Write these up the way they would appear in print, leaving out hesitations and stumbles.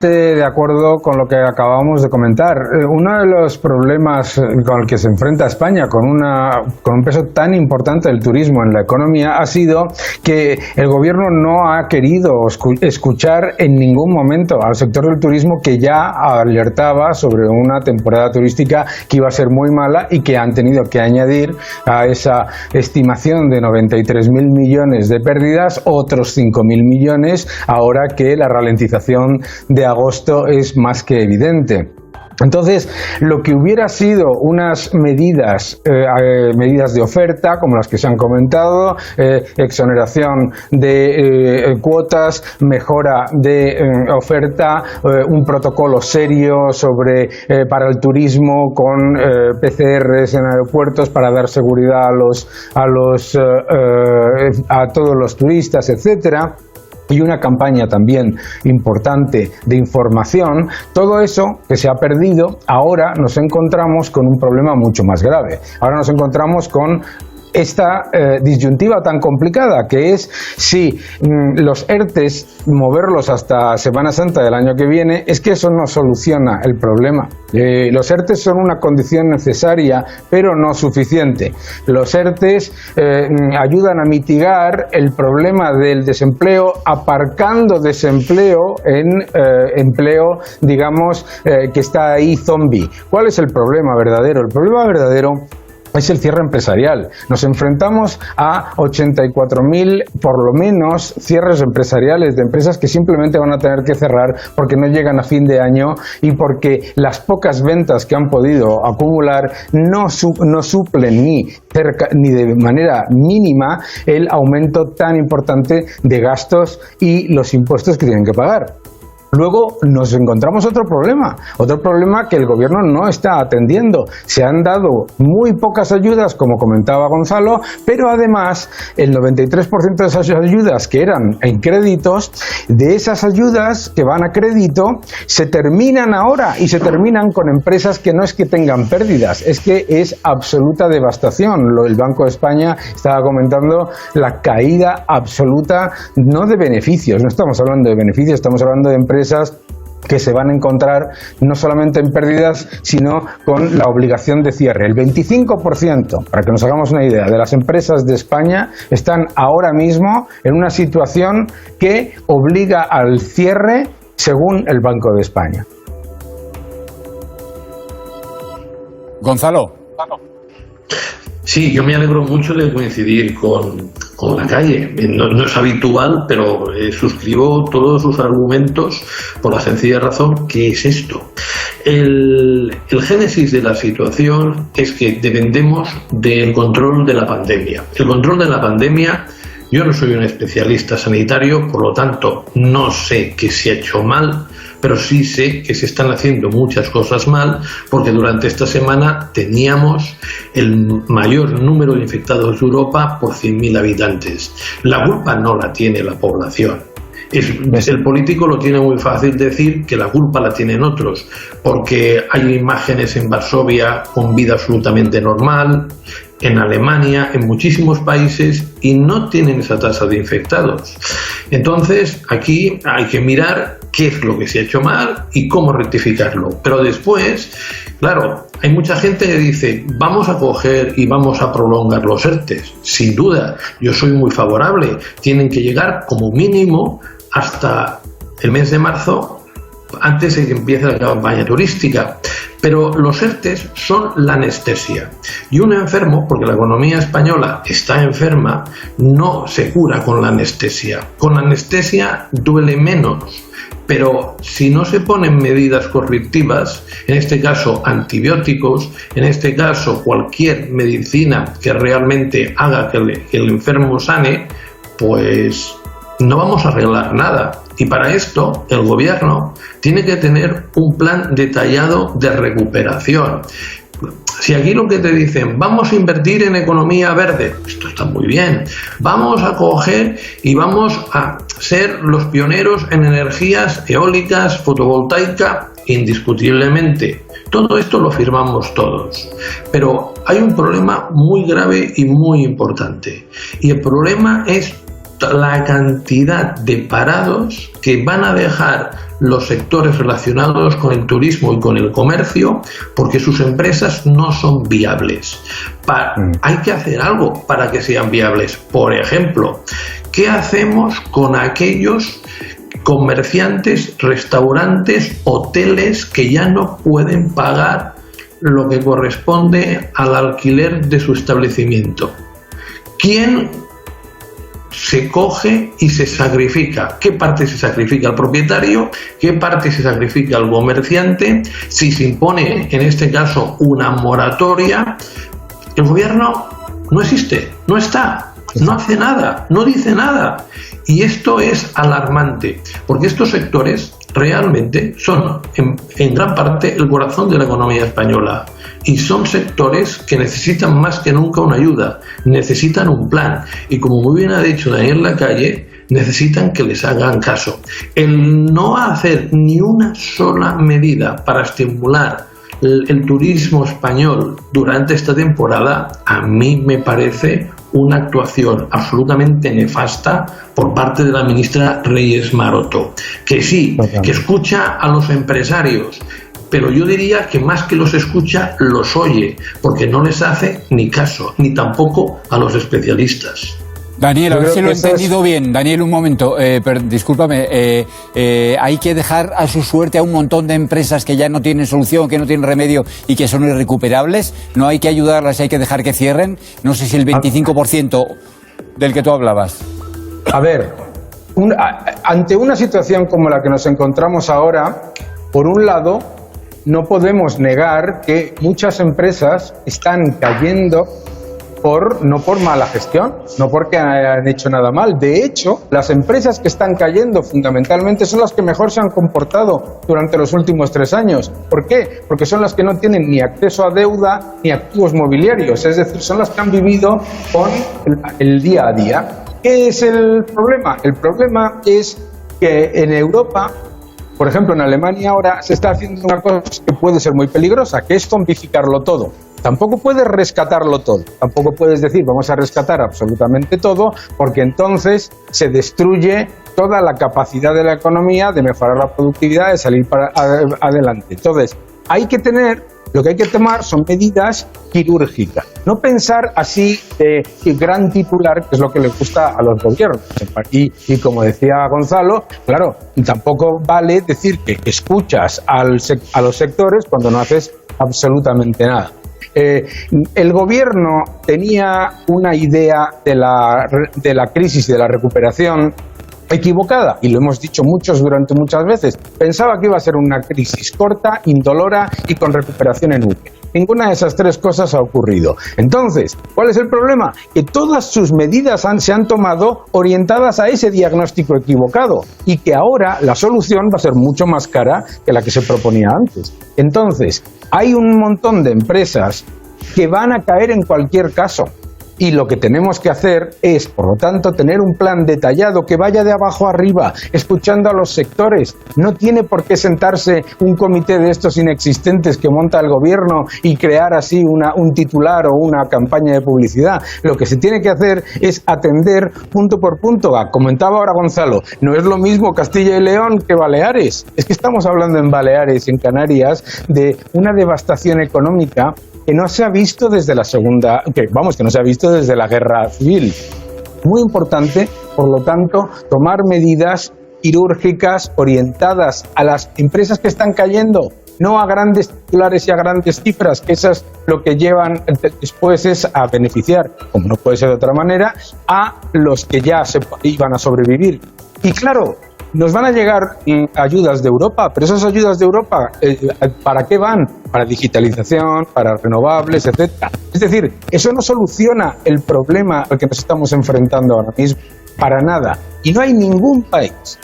de acuerdo con lo que acabamos de comentar. Uno de los problemas con el que se enfrenta España con un peso tan importante del turismo en la economía ha sido que el gobierno no ha querido escuchar en ningún momento al sector del turismo, que ya alertaba sobre una temporada turística que iba a ser muy mala y que han tenido que añadir a esa estimación de 93.000 millones de pérdidas otros 5.000 millones ahora que la ralentización de agosto es más que evidente. Entonces, lo que hubiera sido unas medidas de oferta, como las que se han comentado, exoneración de cuotas, mejora de oferta, un protocolo serio para el turismo con PCRs en aeropuertos para dar seguridad a todos los turistas, etcétera, y una campaña también importante de información, todo eso que se ha perdido, ahora nos encontramos con un problema mucho más grave. Ahora nos encontramos con esta disyuntiva tan complicada, que es si los ERTEs, moverlos hasta Semana Santa del año que viene, es que eso no soluciona el problema. Los ERTEs son una condición necesaria, pero no suficiente. Los ERTEs ayudan a mitigar el problema del desempleo, aparcando desempleo en empleo, digamos, que está ahí zombie. ¿Cuál es el problema verdadero? El problema verdadero es el cierre empresarial. Nos enfrentamos a 84.000, por lo menos, cierres empresariales de empresas que simplemente van a tener que cerrar porque no llegan a fin de año y porque las pocas ventas que han podido acumular no suplen ni de manera mínima el aumento tan importante de gastos y los impuestos que tienen que pagar. Luego nos encontramos otro problema que el gobierno no está atendiendo. Se han dado muy pocas ayudas, como comentaba Gonzalo, pero además el 93% de esas ayudas que eran en créditos, de esas ayudas que van a crédito, se terminan ahora y se terminan con empresas que no es que tengan pérdidas, es que es absoluta devastación. El Banco de España estaba comentando la caída absoluta, no de beneficios, no estamos hablando de beneficios, estamos hablando de empresas que se van a encontrar no solamente en pérdidas, sino con la obligación de cierre. El 25%, para que nos hagamos una idea, de las empresas de España están ahora mismo en una situación que obliga al cierre según el Banco de España. Gonzalo. Sí, yo me alegro mucho de coincidir con la calle. No es habitual, pero suscribo todos sus argumentos por la sencilla razón que es esto. El génesis de la situación es que dependemos del control de la pandemia. El control de la pandemia, yo no soy un especialista sanitario, por lo tanto no sé qué se ha hecho mal, pero sí sé que se están haciendo muchas cosas mal, porque durante esta semana teníamos el mayor número de infectados de Europa por 100.000 habitantes. La culpa no la tiene la población. El político lo tiene muy fácil decir que la culpa la tienen otros, porque hay imágenes en Varsovia con vida absolutamente normal, en Alemania, en muchísimos países, y no tienen esa tasa de infectados. Entonces, aquí hay que mirar qué es lo que se ha hecho mal y cómo rectificarlo. Pero después, claro, hay mucha gente que dice, vamos a coger y vamos a prolongar los ERTEs. Sin duda, yo soy muy favorable. Tienen que llegar como mínimo hasta el mes de marzo, antes de que empiece la campaña turística. Pero los ERTEs son la anestesia. Y un enfermo, porque la economía española está enferma, no se cura con la anestesia. Con la anestesia duele menos. Pero si no se ponen medidas correctivas, en este caso antibióticos, en este caso cualquier medicina que realmente haga que el enfermo sane, pues no vamos a arreglar nada. Y para esto el gobierno tiene que tener un plan detallado de recuperación. Si aquí lo que te dicen, vamos a invertir en economía verde, esto está muy bien, vamos a coger y vamos a ser los pioneros en energías eólicas, fotovoltaica, indiscutiblemente. Todo esto lo firmamos todos, pero hay un problema muy grave y muy importante, y el problema es la cantidad de parados que van a dejar los sectores relacionados con el turismo y con el comercio porque sus empresas no son viables. Hay que hacer algo para que sean viables. Por ejemplo, ¿qué hacemos con aquellos comerciantes, restaurantes, hoteles que ya no pueden pagar lo que corresponde al alquiler de su establecimiento? ¿Quién se coge y se sacrifica? ¿Qué parte se sacrifica al propietario? ¿Qué parte se sacrifica al comerciante? Si se impone, en este caso, una moratoria, el gobierno no existe, no está, no hace nada, no dice nada. Y esto es alarmante, porque estos sectores realmente son, en gran parte, el corazón de la economía española. Y son sectores que necesitan más que nunca una ayuda, necesitan un plan. Y como muy bien ha dicho Daniel Lacalle, necesitan que les hagan caso. El no hacer ni una sola medida para estimular el turismo español durante esta temporada, a mí me parece una actuación absolutamente nefasta por parte de la ministra Reyes Maroto, que sí, que escucha a los empresarios, pero yo diría que más que los escucha, los oye, porque no les hace ni caso, ni tampoco a los especialistas. Daniel, a ver si lo he entendido bien. Daniel, un momento, discúlpame, hay que dejar a su suerte a un montón de empresas que ya no tienen solución, que no tienen remedio y que son irrecuperables. No hay que ayudarlas, hay que dejar que cierren. No sé si el 25% del que tú hablabas. A ver, ante una situación como la que nos encontramos ahora, por un lado, no podemos negar que muchas empresas están cayendo no por mala gestión, no porque hayan hecho nada mal. De hecho, las empresas que están cayendo fundamentalmente son las que mejor se han comportado durante los últimos 3 años. ¿Por qué? Porque son las que no tienen ni acceso a deuda ni activos mobiliarios, es decir, son las que han vivido con el día a día. ¿Qué es el problema? El problema es que en Europa, por ejemplo, en Alemania ahora se está haciendo una cosa que puede ser muy peligrosa, que es zombificarlo todo. Tampoco puedes rescatarlo todo, tampoco puedes decir vamos a rescatar absolutamente todo, porque entonces se destruye toda la capacidad de la economía de mejorar la productividad, de salir adelante. Entonces, lo que hay que tomar son medidas quirúrgicas. No pensar así de gran titular, que es lo que les gusta a los gobiernos. Y como decía Gonzalo, claro, tampoco vale decir que escuchas a los sectores cuando no haces absolutamente nada. El gobierno tenía una idea de la crisis y de la recuperación equivocada, y lo hemos dicho durante muchas veces. Pensaba que iba a ser una crisis corta, indolora y con recuperación en V. Ninguna de esas 3 cosas ha ocurrido. Entonces, ¿cuál es el problema? Que todas sus medidas se han tomado orientadas a ese diagnóstico equivocado y que ahora la solución va a ser mucho más cara que la que se proponía antes. Entonces, hay un montón de empresas que van a caer en cualquier caso. Y lo que tenemos que hacer es, por lo tanto, tener un plan detallado que vaya de abajo arriba, escuchando a los sectores. No tiene por qué sentarse un comité de estos inexistentes que monta el gobierno y crear así un titular o una campaña de publicidad. Lo que se tiene que hacer es atender punto por punto. Comentaba ahora Gonzalo, no es lo mismo Castilla y León que Baleares. Es que estamos hablando en Baleares y en Canarias de una devastación económica que no se ha visto desde que no se ha visto desde la guerra civil. Muy importante, por lo tanto, tomar medidas quirúrgicas orientadas a las empresas que están cayendo, no a grandes titulares y a grandes cifras, que esas lo que llevan después es a beneficiar, como no puede ser de otra manera, a los que ya iban a sobrevivir. Y claro, nos van a llegar ayudas de Europa, pero esas ayudas de Europa, ¿para qué van? Para digitalización, para renovables, etcétera. Es decir, eso no soluciona el problema al que nos estamos enfrentando ahora mismo, para nada. Y no hay ningún país,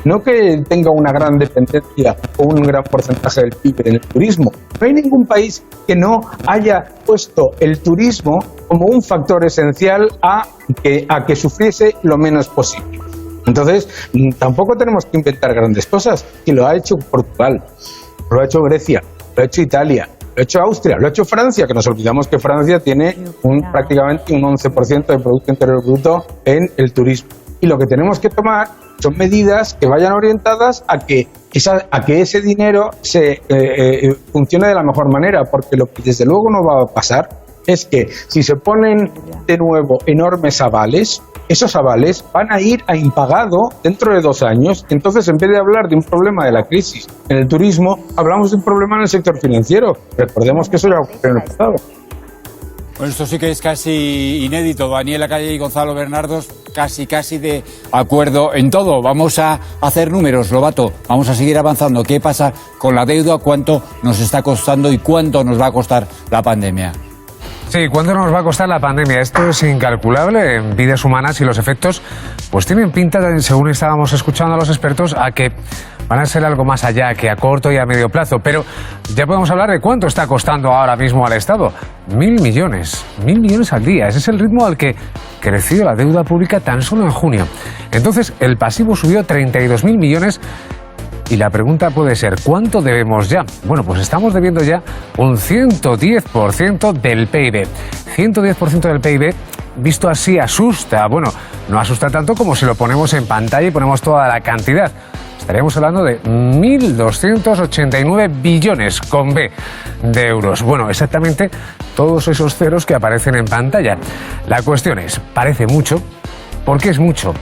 no que tenga una gran dependencia o un gran porcentaje del PIB en el turismo, no hay ningún país que no haya puesto el turismo como un factor esencial a que sufriese lo menos posible. Entonces, tampoco tenemos que inventar grandes cosas, y lo ha hecho Portugal, lo ha hecho Grecia, lo ha hecho Italia, Lo ha hecho Austria, lo ha hecho Francia, que nos olvidamos que Francia tiene prácticamente un 11% del Producto Interior Bruto en el turismo. Y lo que tenemos que tomar son medidas que vayan orientadas a que ese dinero se funcione de la mejor manera, porque lo que desde luego no va a pasar es que si se ponen de nuevo enormes avales, esos avales van a ir a impagado dentro de 2 años. Entonces, en vez de hablar de un problema de la crisis en el turismo, hablamos de un problema en el sector financiero. Recordemos que eso ya ocurrió en el pasado. Bueno, esto sí que es casi inédito. Daniela Calle y Gonzalo Bernardos casi de acuerdo en todo. Vamos a hacer números, Lobato. Vamos a seguir avanzando. ¿Qué pasa con la deuda? ¿Cuánto nos está costando y cuánto nos va a costar la pandemia? Sí, ¿cuánto nos va a costar la pandemia? Esto es incalculable en vidas humanas y los efectos pues tienen pinta, según estábamos escuchando a los expertos, a que van a ser algo más allá que a corto y a medio plazo. Pero ya podemos hablar de cuánto está costando ahora mismo al Estado. 1.000 millones. 1.000 millones al día. Ese es el ritmo al que creció la deuda pública tan solo en junio. Entonces, el pasivo subió 32.000 millones. Y la pregunta puede ser, ¿cuánto debemos ya? Bueno, pues estamos debiendo ya un 110% del PIB. 110% del PIB, visto así, asusta. Bueno, no asusta tanto como si lo ponemos en pantalla y ponemos toda la cantidad. Estaríamos hablando de 1.289 billones, con B, de euros. Bueno, exactamente todos esos ceros que aparecen en pantalla. La cuestión es, parece mucho, ¿por qué es mucho?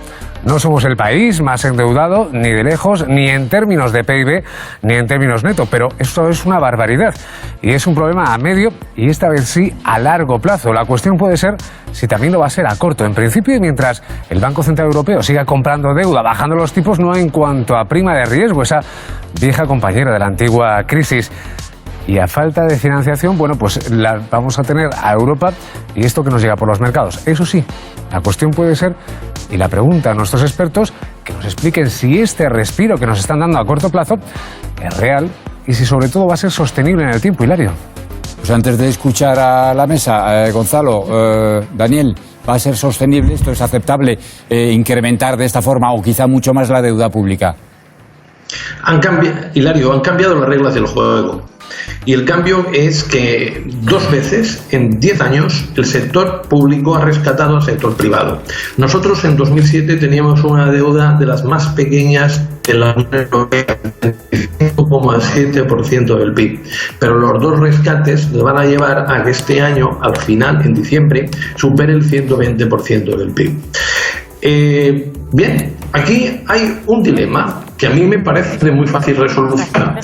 No somos el país más endeudado, ni de lejos, ni en términos de PIB, ni en términos neto, pero eso es una barbaridad. Y es un problema a medio y esta vez sí a largo plazo. La cuestión puede ser si también lo va a ser a corto. En principio, y mientras el Banco Central Europeo siga comprando deuda, bajando los tipos, no en cuanto a prima de riesgo, esa vieja compañera de la antigua crisis. Y a falta de financiación, bueno, pues la vamos a tener a Europa y esto que nos llega por los mercados. Eso sí, la cuestión puede ser, y la pregunta a nuestros expertos, que nos expliquen si este respiro que nos están dando a corto plazo es real y si sobre todo va a ser sostenible en el tiempo, Hilario. Pues antes de escuchar a la mesa, Gonzalo, Daniel, ¿va a ser sostenible? ¿Esto es aceptable incrementar de esta forma o quizá mucho más la deuda pública? Hilario, han cambiado las reglas del juego. Y el cambio es que 2 veces en 10 años el sector público ha rescatado al sector privado. Nosotros en 2007 teníamos una deuda de las más pequeñas de la Unión Europea, 5,7% del PIB. Pero los 2 rescates le van a llevar a que este año, al final, en diciembre, supere el 120% del PIB. Bien, aquí hay un dilema que a mí me parece de muy fácil resolución.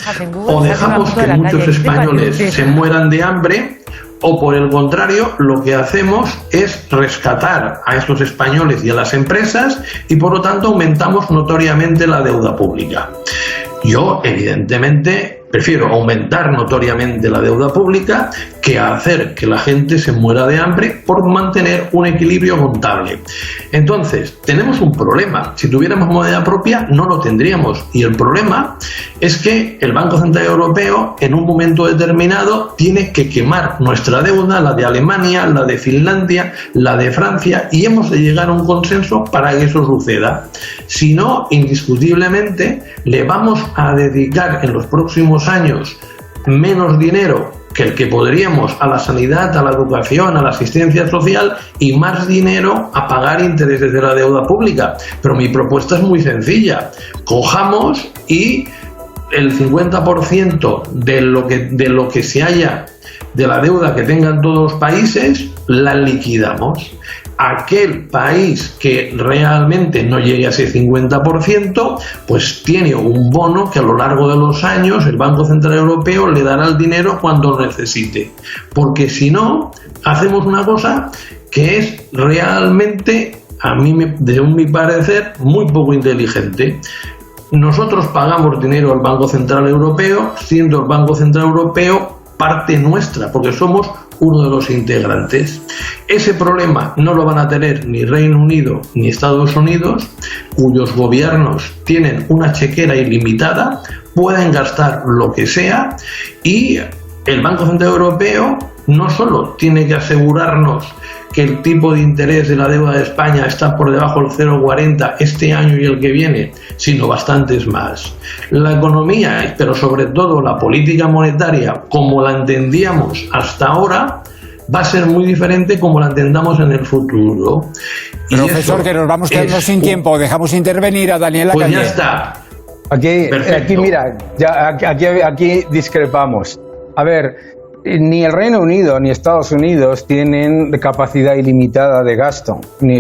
O dejamos que muchos españoles se mueran de hambre, o por el contrario, lo que hacemos es rescatar a estos españoles y a las empresas y por lo tanto aumentamos notoriamente la deuda pública. Yo, evidentemente, prefiero aumentar notoriamente la deuda pública que hacer que la gente se muera de hambre por mantener un equilibrio contable. Entonces, tenemos un problema. Si tuviéramos moneda propia, no lo tendríamos. Y el problema es que el Banco Central Europeo, en un momento determinado, tiene que quemar nuestra deuda, la de Alemania, la de Finlandia, la de Francia, y hemos de llegar a un consenso para que eso suceda. Si no, indiscutiblemente, le vamos a dedicar en los próximos años menos dinero que el que podríamos a la sanidad, a la educación, a la asistencia social y más dinero a pagar intereses de la deuda pública. Pero mi propuesta es muy sencilla. Cojamos y el 50% de lo que se haya de la deuda que tengan todos los países, la liquidamos. Aquel país que realmente no llegue a ese 50%, pues tiene un bono que a lo largo de los años el Banco Central Europeo le dará el dinero cuando lo necesite. Porque si no, hacemos una cosa que es realmente, desde mi parecer, muy poco inteligente. Nosotros pagamos dinero al Banco Central Europeo, siendo el Banco Central Europeo parte nuestra, porque somos uno de los integrantes. Ese problema no lo van a tener ni Reino Unido ni Estados Unidos, cuyos gobiernos tienen una chequera ilimitada, pueden gastar lo que sea y el Banco Central Europeo no solo tiene que asegurarnos que el tipo de interés de la deuda de España está por debajo del 0,40 este año y el que viene, sino bastantes más. La economía, pero sobre todo la política monetaria, como la entendíamos hasta ahora, va a ser muy diferente como la entendamos en el futuro. Profesor, que nos vamos quedando sin tiempo, dejamos intervenir a Daniel Lacalle. Pues ya está. Aquí mira, aquí discrepamos. A ver, ni el Reino Unido ni Estados Unidos tienen capacidad ilimitada de gasto, ni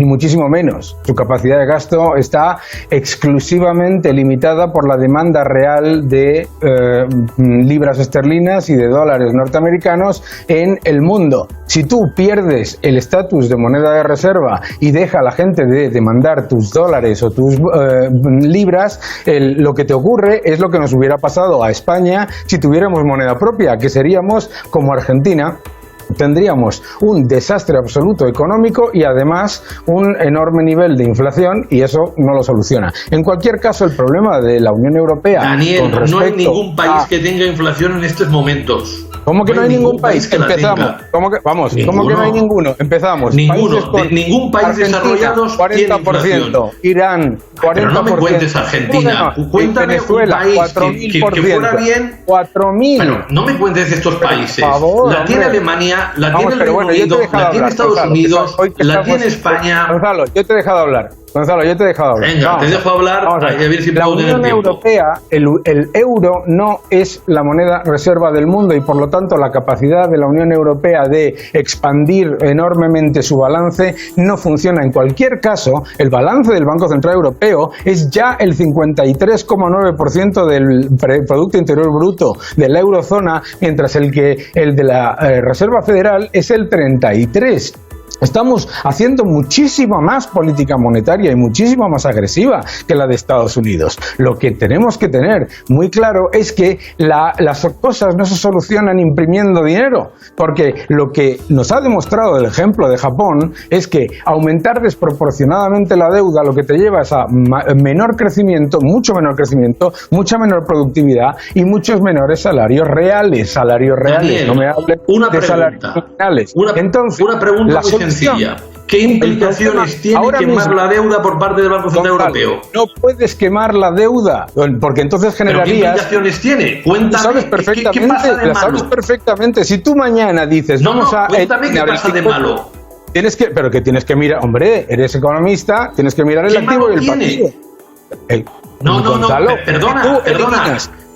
muchísimo menos. Su capacidad de gasto está exclusivamente limitada por la demanda real de libras esterlinas y de dólares norteamericanos en el mundo. Si tú pierdes el estatus de moneda de reserva y deja a la gente de demandar tus dólares o tus libras, lo que te ocurre es lo que nos hubiera pasado a España si tuviéramos moneda propia, que seríamos como Argentina. Tendríamos un desastre absoluto económico y además un enorme nivel de inflación, y eso no lo soluciona. En cualquier caso, el problema de la Unión Europea... Daniel, no hay ningún país que tenga inflación en estos momentos. ¿Cómo que no hay ningún país? Empezamos. ¿Cómo que no hay ninguno? Empezamos. Ningún país desarrollado 40%. Irán, 40%. Pero no me cuentes Argentina. Cuéntame Venezuela, un país que fuera bien. 4.000. Bueno, no me cuentes estos países. Por favor, la tiene Alemania, la tiene el Reino Unido, la tiene Estados Unidos, la tiene España. Gonzalo, yo te he dejado hablar. Venga, te dejo hablar, a ver si puedo tener tiempo. La Unión Europea, el euro no es la moneda reserva del mundo, y por lo tanto la capacidad de la Unión Europea de expandir enormemente su balance no funciona. En cualquier caso, el balance del Banco Central Europeo es ya el 53,9% del Producto Interior Bruto de la eurozona, mientras el de la Reserva Federal es el 33%. Estamos haciendo muchísima más política monetaria y muchísimo más agresiva que la de Estados Unidos. Lo que tenemos que tener muy claro es que las cosas no se solucionan imprimiendo dinero, porque lo que nos ha demostrado el ejemplo de Japón es que aumentar desproporcionadamente la deuda lo que te lleva es a menor crecimiento, mucho menor crecimiento, mucha menor productividad y muchos menores salarios reales. Daniel, no me hables de salarios nominales. Entonces, una pregunta muy sencilla. ¿Qué implicaciones tiene quemar la deuda por parte del Banco Central Europeo? No puedes quemar la deuda, porque entonces generarías... ¿Pero qué implicaciones tiene? Cuéntame, sabes perfectamente, ¿qué pasa de malo? Sabes perfectamente. Si tú mañana dices... Cuéntame qué pasa de malo. Pero que tienes que mirar... Hombre, eres economista, tienes que mirar el activo y el pasivo. Perdona,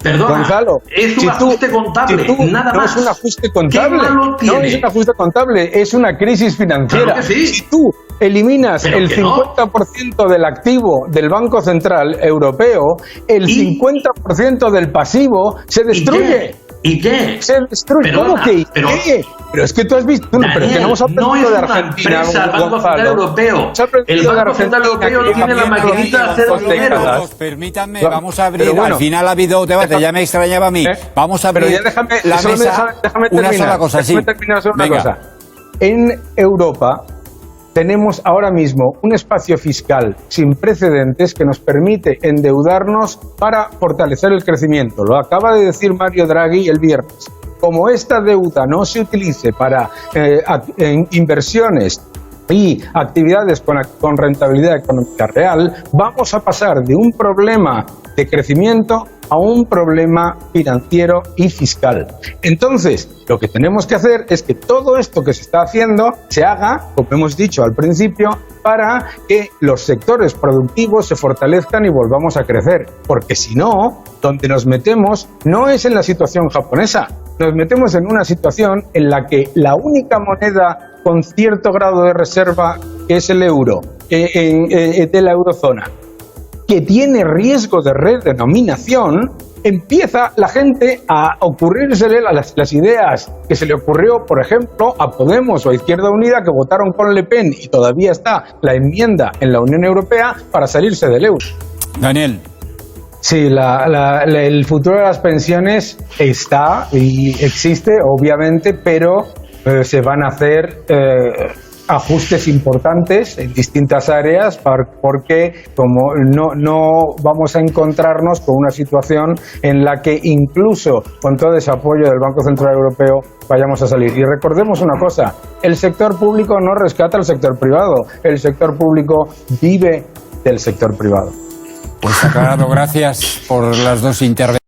Gonzalo, es un ajuste contable, nada más. No es un ajuste contable. No es un ajuste contable, es una crisis financiera. Claro que sí. Si tú eliminas el 50% del activo del Banco Central Europeo, el 50% del pasivo se destruye. ¿Y qué? Se destruye. ¿Cómo que qué? Pero es que tú has visto... pero es que no hemos aprendido de Argentina, el Banco Central Europeo. El Banco Central Europeo no tiene la maquinita de hacer dinero. Permítanme, vamos a abrir... Al final ha habido debate, ya me extrañaba a mí. Vamos a abrir la mesa. Déjame una sola cosa, sí. Venga. En Europa tenemos ahora mismo un espacio fiscal sin precedentes que nos permite endeudarnos para fortalecer el crecimiento. Lo acaba de decir Mario Draghi el viernes. Como esta deuda no se utilice para inversiones y actividades con rentabilidad económica real, vamos a pasar de un problema de crecimiento a un problema financiero y fiscal. Entonces, lo que tenemos que hacer es que todo esto que se está haciendo se haga, como hemos dicho al principio, para que los sectores productivos se fortalezcan y volvamos a crecer. Porque si no, donde nos metemos no es en la situación japonesa, nos metemos en una situación en la que la única moneda con cierto grado de reserva, que es el euro, de la eurozona, que tiene riesgo de redenominación, empieza la gente a ocurrírsele las ideas que se le ocurrió, por ejemplo, a Podemos o a Izquierda Unida, que votaron con Le Pen y todavía está la enmienda en la Unión Europea para salirse del euro. Daniel. Sí, el futuro de las pensiones está y existe, obviamente, pero se van a hacer ajustes importantes en distintas áreas porque como no vamos a encontrarnos con una situación en la que incluso con todo ese apoyo del Banco Central Europeo vayamos a salir. Y recordemos una cosa, el sector público no rescata al sector privado, el sector público vive del sector privado. Pues aclarado, gracias por las dos intervenciones.